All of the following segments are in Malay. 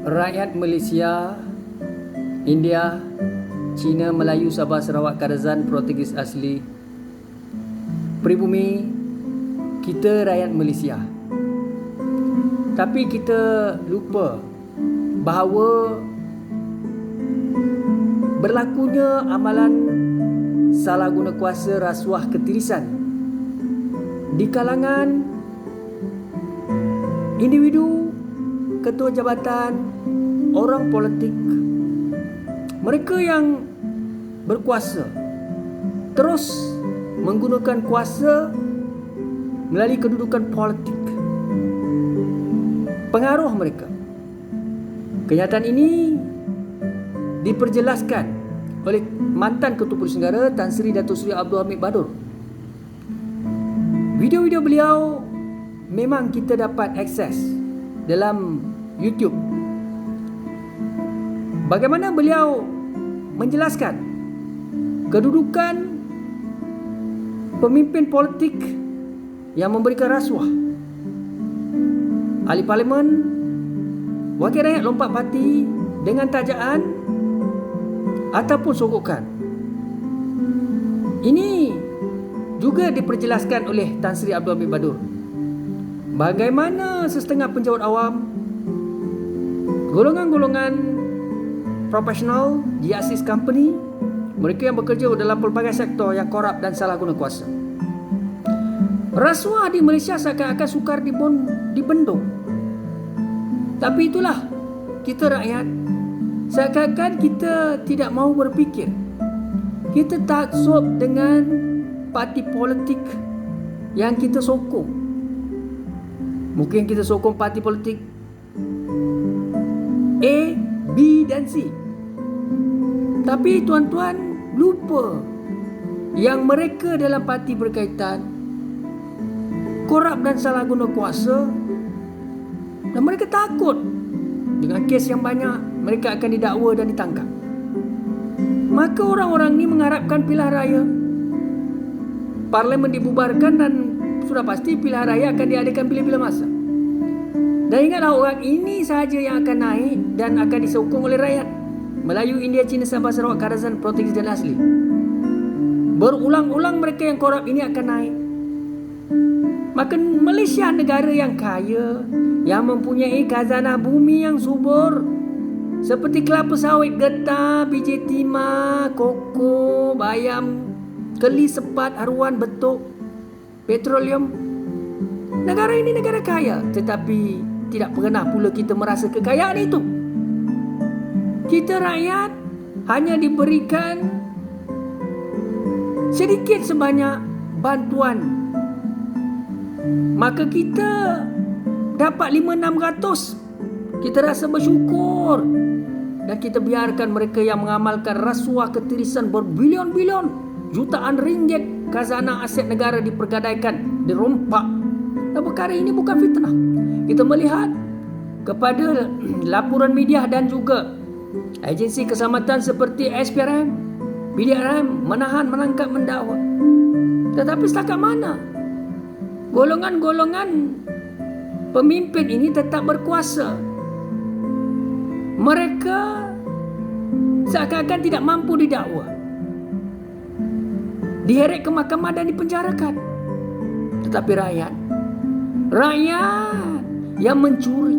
Rakyat Malaysia, India, Cina, Melayu, Sabah, Sarawak, Kadazan, Portugis asli, pribumi, kita rakyat Malaysia. Tapi kita lupa bahawa berlakunya amalan salah guna kuasa, rasuah, ketirisan di kalangan individu, ketua jabatan, orang politik, mereka yang berkuasa terus menggunakan kuasa melalui kedudukan politik, pengaruh mereka. Kenyataan ini diperjelaskan oleh mantan Ketua Polis Negara Tan Sri Datuk Seri Abdul Hamid Badur. Video-video beliau memang kita dapat akses dalam YouTube. Bagaimana beliau menjelaskan kedudukan pemimpin politik yang memberikan rasuah, ahli parlimen, wakil rakyat lompat parti dengan tajaan ataupun sogokan. Ini juga diperjelaskan oleh Tan Sri Abdul Hamid Badur. Bagaimana sesetengah penjawat awam, golongan-golongan profesional di Axis Company, mereka yang bekerja dalam pelbagai sektor yang korup dan salah guna kuasa. Rasuah di Malaysia seakan-akan sukar dibendung. Tapi itulah kita rakyat, seakan-akan kita tidak mahu berfikir. Kita taksub dengan parti politik yang kita sokong. Mungkin kita sokong parti politik A, B dan C. Tapi tuan-tuan lupa yang mereka dalam parti berkaitan korup dan salah guna kuasa, dan mereka takut dengan kes yang banyak mereka akan didakwa dan ditangkap. Maka orang-orang ni mengharapkan pilihan raya, parlimen dibubarkan dan sudah pasti pilihan raya akan diadakan bila-bila masa. Dan ingatlah, orang ini sahaja yang akan naik dan akan disokong oleh rakyat. Melayu, India, Cina, Sabah, Sarawak, Kadazan, Portugis dan asli. Berulang-ulang mereka yang korup ini akan naik. Maka Malaysia negara yang kaya, yang mempunyai khazanah bumi yang subur, seperti kelapa sawit, getah, biji timah, koko, bayam, keli, sepat, haruan, betuk, petroleum. Negara ini negara kaya, tetapi tidak pernah pula kita merasa kekayaan itu. Kita rakyat hanya diberikan sedikit sebanyak bantuan. Maka kita dapat 500-600, kita rasa bersyukur, dan kita biarkan mereka yang mengamalkan rasuah ketirisan berbilion-bilion, jutaan ringgit khazanah aset negara dipergadaikan, dirompak. Dan perkara ini bukan fitnah. Kita melihat kepada laporan media dan juga agensi keselamatan seperti SPRM, PDRM menahan, menangkap, mendakwa. Tetapi setakat mana golongan-golongan pemimpin ini tetap berkuasa? Mereka seakan-akan tidak mampu didakwa, diheret ke mahkamah dan dipenjarakan. Tetapi rakyat yang mencuri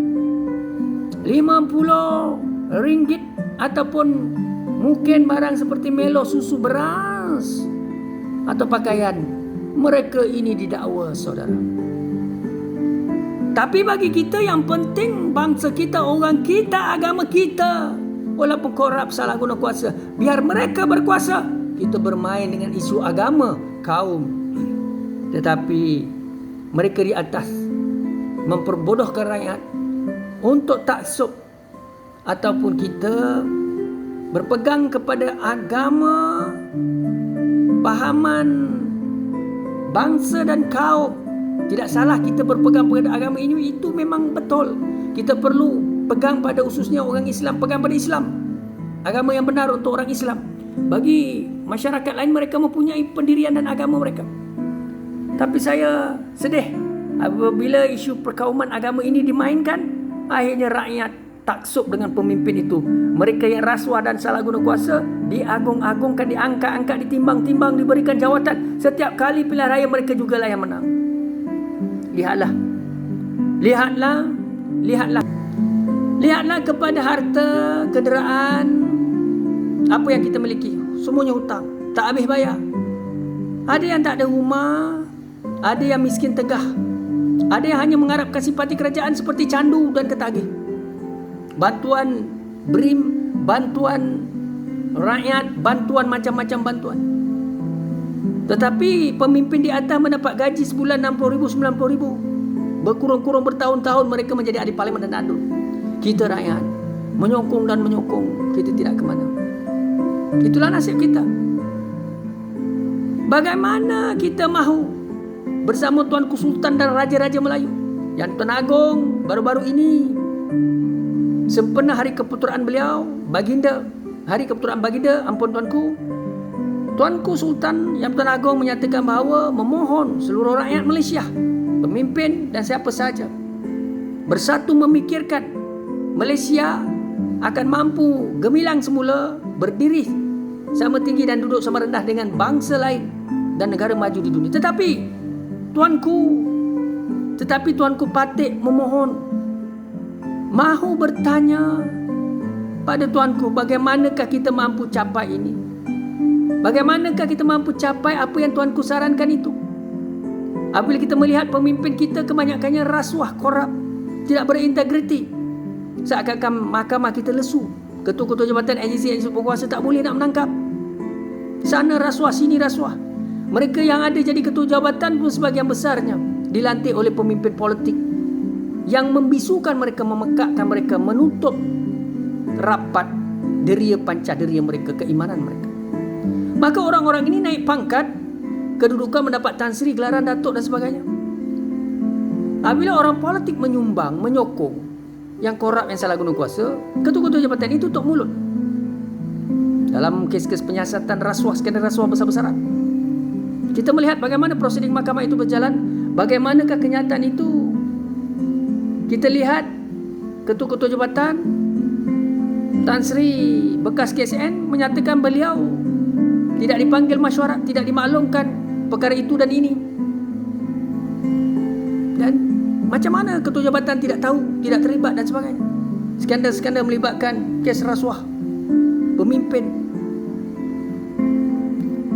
50 ringgit ataupun mungkin barang seperti melo, susu, beras atau pakaian, mereka ini didakwa, saudara. Tapi bagi kita yang penting bangsa kita, orang kita, agama kita, walaupun korup, salah guna kuasa, biar mereka berkuasa. Kita bermain dengan isu agama, kaum. Tetapi mereka di atas memperbodohkan rakyat untuk taksub, ataupun kita berpegang kepada agama, pahaman bangsa dan kaum. Tidak salah kita berpegang pada agama ini, itu memang betul. Kita perlu pegang pada, khususnya orang Islam, pegang pada Islam, agama yang benar untuk orang Islam. Bagi masyarakat lain, mereka mempunyai pendirian dan agama mereka. Tapi saya sedih apabila isu perkauman agama ini dimainkan, akhirnya rakyat taksub dengan pemimpin itu. Mereka yang rasuah dan salah guna kuasa diagung-agungkan, diangkat-angkat, ditimbang-timbang, diberikan jawatan. Setiap kali pilihan raya mereka jugalah yang menang. Lihatlah kepada harta, kenderaan, apa yang kita miliki, semuanya hutang, tak habis bayar. Ada yang tak ada rumah, ada yang miskin tegah, ada yang hanya mengharapkan simpati kerajaan seperti candu dan ketagih. Bantuan BRIM, bantuan rakyat, bantuan macam-macam bantuan. Tetapi pemimpin di atas mendapat gaji sebulan 60,000, 90,000. Berkurung-kurung bertahun-tahun mereka menjadi ahli parlimen dan adun. Kita rakyat menyokong dan menyokong, kita tidak ke mana. Itulah nasib kita. Bagaimana kita mahu bersama Tuanku Sultan dan Raja-Raja Melayu yang Tuan Agong baru-baru ini sempena hari keputeraan beliau, Baginda, hari keputeraan Baginda, ampun Tuanku Sultan yang Tuan Agong menyatakan bahawa memohon seluruh rakyat Malaysia, pemimpin dan siapa sahaja bersatu memikirkan Malaysia akan mampu gemilang semula, berdiri sama tinggi dan duduk sama rendah dengan bangsa lain dan negara maju di dunia. Tetapi Tuanku Patik memohon, mahu bertanya pada Tuanku, bagaimanakah kita mampu capai ini? Bagaimanakah kita mampu capai apa yang Tuanku sarankan itu? Apabila kita melihat pemimpin kita kebanyakannya rasuah, korup, tidak berintegriti, seakan-akan mahkamah kita lesu, ketua-ketua jabatan agensi berkuasa tak boleh nak menangkap. Sana rasuah, sini rasuah. Mereka yang ada jadi ketua jabatan pun sebagian besarnya dilantik oleh pemimpin politik yang membisukan mereka, memekakkan mereka, menutup rapat deria pancaderia mereka, keimanan mereka. Maka orang-orang ini naik pangkat, kedudukan, mendapat Tan Sri, gelaran Datuk dan sebagainya. Apabila orang politik menyumbang, menyokong yang korup, yang salah guna kuasa, ketua-ketua jabatan itu tutup mulut. Dalam kes-kes penyiasatan rasuah, skandal rasuah besar-besaran, kita melihat bagaimana prosedur mahkamah itu berjalan, bagaimanakah kenyataan itu. Kita lihat ketua-ketua jabatan Tan Sri bekas KSN menyatakan beliau tidak dipanggil mesyuarat, tidak dimaklumkan perkara itu dan ini. Dan macam mana ketua jabatan tidak tahu, tidak terlibat dan sebagainya. Skandal-skandal melibatkan kes rasuah pemimpin.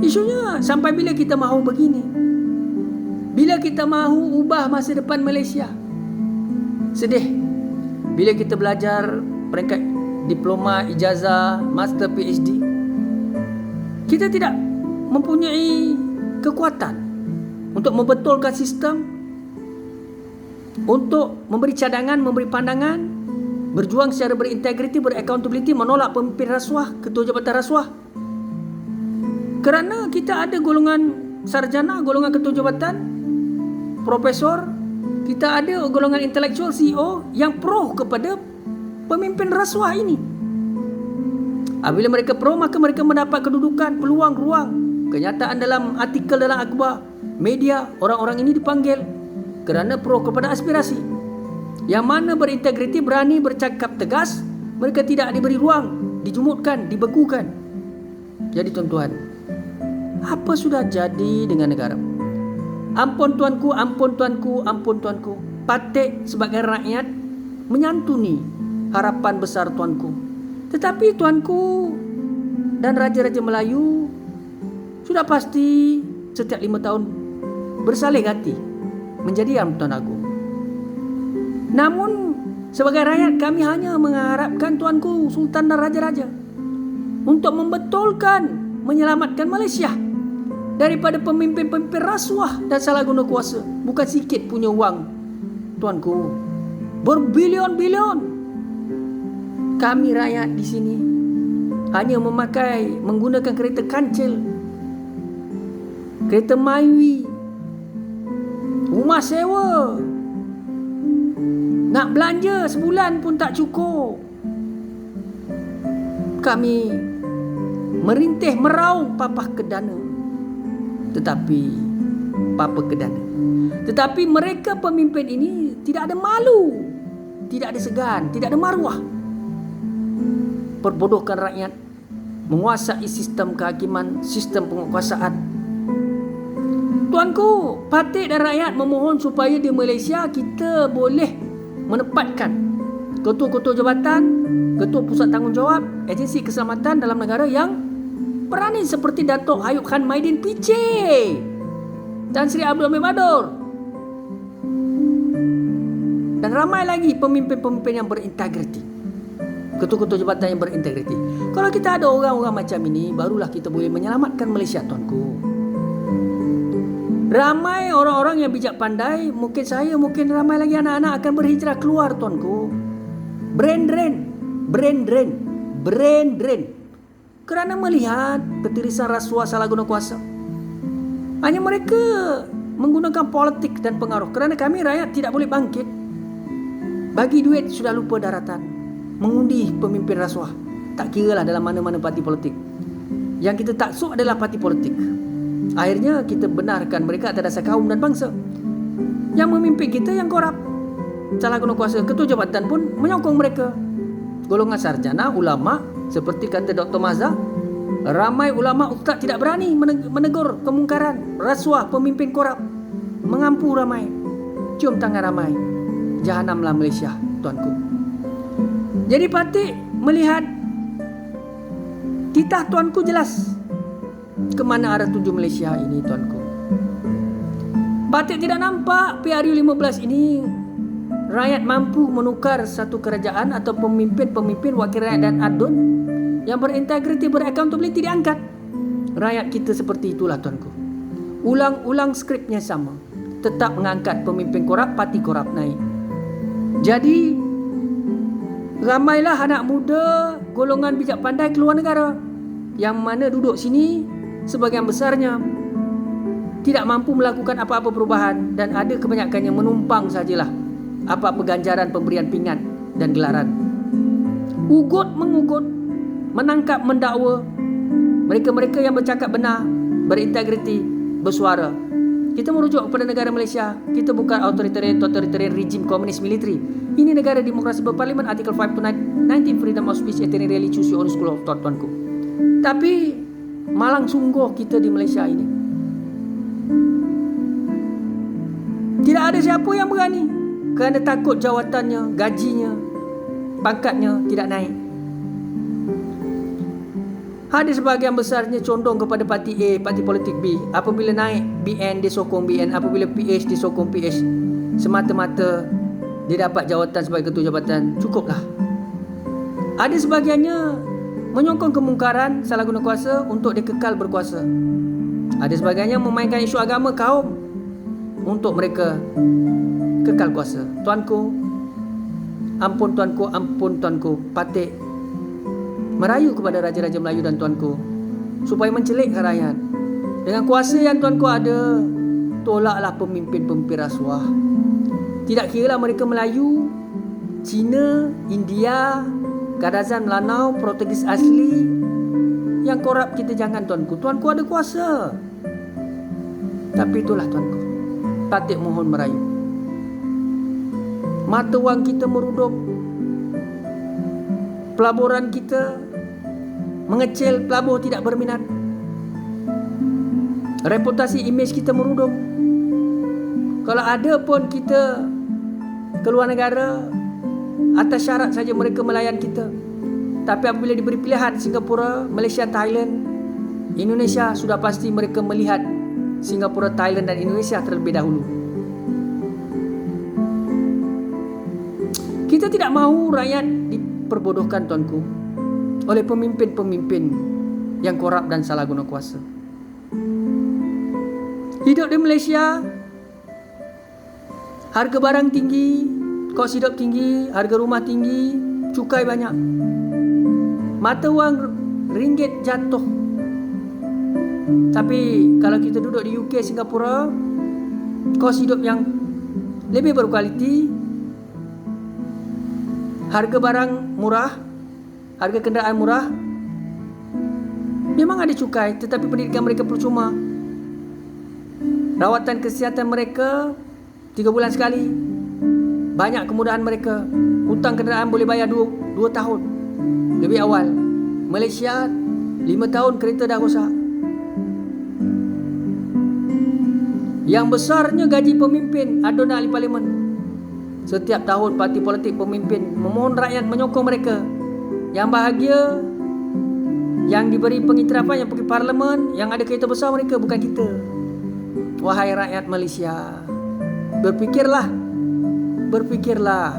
Isunya sampai bila kita mahu begini? Bila kita mahu ubah masa depan Malaysia? Sedih bila kita belajar peringkat diploma, ijazah, master, PhD, kita tidak mempunyai kekuatan untuk membetulkan sistem, untuk memberi cadangan, memberi pandangan, berjuang secara berintegriti, beraccountability, menolak pemimpin rasuah, ketua jabatan rasuah. Kerana kita ada golongan sarjana, golongan ketua jabatan, profesor, kita ada golongan intelektual, CEO yang pro kepada pemimpin rasuah ini. Apabila mereka pro, maka mereka mendapat kedudukan, peluang, ruang. Kenyataan dalam artikel dalam akhbar, media, orang-orang ini dipanggil kerana pro kepada aspirasi. Yang mana berintegriti, berani bercakap tegas, mereka tidak diberi ruang, dijumutkan, dibekukan. Jadi tuan-tuan, apa sudah jadi dengan negara? Ampun tuanku, ampun tuanku, ampun tuanku. Patik sebagai rakyat menyantuni harapan besar tuanku. Tetapi tuanku dan Raja-Raja Melayu sudah pasti setiap 5 tahun bersalih hati menjadi Tuan Agong. Namun sebagai rakyat kami hanya mengharapkan tuanku Sultan dan Raja-Raja untuk membetulkan, menyelamatkan Malaysia daripada pemimpin-pemimpin rasuah dan salah guna kuasa. Bukan sikit punya wang tuanku, berbilion-bilion. Kami rakyat di sini hanya menggunakan kereta kancil, kereta Myvi, rumah sewa, nak belanja sebulan pun tak cukup. Kami merintih meraung papah kedana, tetapi mereka pemimpin ini tidak ada malu, tidak ada segan, tidak ada maruah. perbodohkan rakyat, menguasai sistem kehakiman, sistem penguasaan. Tuanku, parti dan rakyat memohon supaya di Malaysia kita boleh menempatkan ketua-ketua jabatan, ketua pusat tanggungjawab, agensi keselamatan dalam negara yang berani seperti Datuk Ayub Khan Maidin PJ dan Sri Abdul Hamid Badur, dan ramai lagi pemimpin-pemimpin yang berintegriti, ketua-ketua jabatan yang berintegriti. Kalau kita ada orang-orang macam ini, barulah kita boleh menyelamatkan Malaysia, tuanku. Ramai orang-orang yang bijak pandai, mungkin saya, mungkin ramai lagi anak-anak akan berhijrah keluar, tuanku. Brain drain. Kerana melihat ketirisan rasuah salah guna kuasa. Hanya mereka menggunakan politik dan pengaruh. Kerana kami rakyat tidak boleh bangkit. Bagi duit sudah lupa daratan. Mengundi pemimpin rasuah. Tak kira lah dalam mana-mana parti politik. Yang kita taksub adalah parti politik. Akhirnya kita benarkan mereka atas dasar kaum dan bangsa. Yang memimpin kita yang korup, salah guna kuasa. Ketua jabatan pun menyokong mereka. Golongan sarjana, ulama, seperti kata Dr. Mazhar, ramai ulama ustaz tidak berani menegur kemungkaran rasuah pemimpin korup. Mengampu ramai, cium tangan ramai. Jahanamlah Malaysia, tuanku. Jadi parti melihat titah tuanku jelas ke mana arah tuju Malaysia ini, tuanku. Parti tidak nampak PRU 15 ini rakyat mampu menukar satu kerajaan atau pemimpin-pemimpin wakil rakyat dan adun yang berintegriti, beraccountability diangkat. Rakyat kita seperti itulah, tuanku. Ulang-ulang skripnya sama. Tetap mengangkat pemimpin korup, parti korup naik. Jadi ramailah anak muda, golongan bijak pandai keluar negara, yang mana duduk sini sebagian besarnya tidak mampu melakukan apa-apa perubahan, dan ada kebanyakannya menumpang sajalah apa-apa ganjaran pemberian pingat dan gelaran. Ugut mengugut, menangkap mendakwa mereka-mereka yang bercakap benar, berintegriti, bersuara. Kita merujuk kepada negara Malaysia. Kita bukan authoritarian regime komunis militeri. Ini negara demokrasi berparlimen, Article 5 to 19, freedom of speech, and really choose your own school of thought, tuanku. Tapi malang sungguh kita di Malaysia ini. Tidak ada siapa yang berani, kerana takut jawatannya, gajinya, pangkatnya tidak naik. Ada sebahagian besarnya condong kepada parti A, parti politik B. Apabila naik BN, dia sokong BN. Apabila PH, dia sokong PH. Semata-mata dia dapat jawatan sebagai ketua jabatan, cukuplah. Ada sebahagiannya menyokong kemungkaran, salah guna kuasa untuk dia kekal berkuasa. Ada sebahagiannya memainkan isu agama kaum untuk mereka kekal kuasa. Tuanku, ampun tuanku, patik merayu kepada raja-raja Melayu dan tuanku supaya mencelikkan rakyat. Dengan kuasa yang tuanku ada, tolaklah pemimpin-pemimpin rasuah. Tidak kira mereka Melayu, Cina, India, Kadazan, Melanau, Portugis asli. Yang korup kita jangan, tuanku. Tuanku ada kuasa. Tapi itulah, tuanku, patik mohon merayu. Mata wang kita merudup, pelaburan kita mengecil, pelabur tidak berminat. Reputasi imej kita merudup. Kalau ada pun kita keluar negara, atas syarat saja mereka melayan kita. Tapi apabila diberi pilihan Singapura, Malaysia, Thailand, Indonesia, sudah pasti mereka melihat Singapura, Thailand dan Indonesia terlebih dahulu. Kita tidak mahu rakyat diperbodohkan, tuanku, oleh pemimpin-pemimpin yang korup dan salah guna kuasa. Hidup di Malaysia, harga barang tinggi, kos hidup tinggi, harga rumah tinggi, cukai banyak. Mata wang ringgit jatuh. Tapi kalau kita duduk di UK, Singapura, kos hidup yang lebih berkualiti, harga barang murah, harga kenderaan murah. Memang ada cukai, tetapi pendidikan mereka percuma. Rawatan kesihatan mereka 3 bulan sekali. Banyak kemudahan mereka. Hutang kenderaan boleh bayar 2 tahun. lebih awal. Malaysia 5 tahun kereta dah rosak. Yang besarnya gaji pemimpin adunan ahli parlimen. Setiap tahun parti politik pemimpin memohon rakyat menyokong mereka. Yang bahagia, yang diberi pengiktirafan, yang pergi parlimen, yang ada kereta besar mereka, bukan kita. Wahai rakyat Malaysia, berfikirlah. Berfikirlah.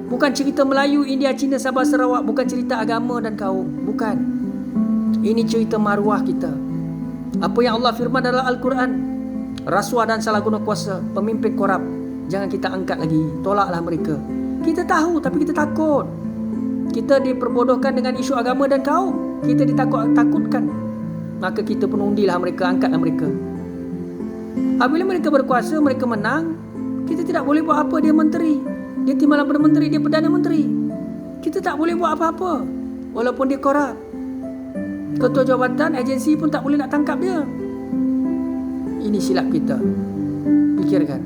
Bukan cerita Melayu, India, Cina, Sabah, Sarawak. Bukan cerita agama dan kaum. Bukan. Ini cerita maruah kita. Apa yang Allah firman dalam Al-Quran, rasuah dan salah guna kuasa, pemimpin korup, jangan kita angkat lagi. Tolaklah mereka. Kita tahu tapi kita takut. Kita diperbodohkan dengan isu agama dan kaum. Kita ditakutkan. Maka kita pun undilah mereka, angkatlah mereka. Apabila mereka berkuasa, mereka menang, kita tidak boleh buat apa. Dia menteri, dia timbalan Perdana Menteri, dia Perdana Menteri. Kita tak boleh buat apa-apa walaupun dia korup. Ketua jabatan, agensi pun tak boleh nak tangkap dia. Ini silap kita. Fikirkan.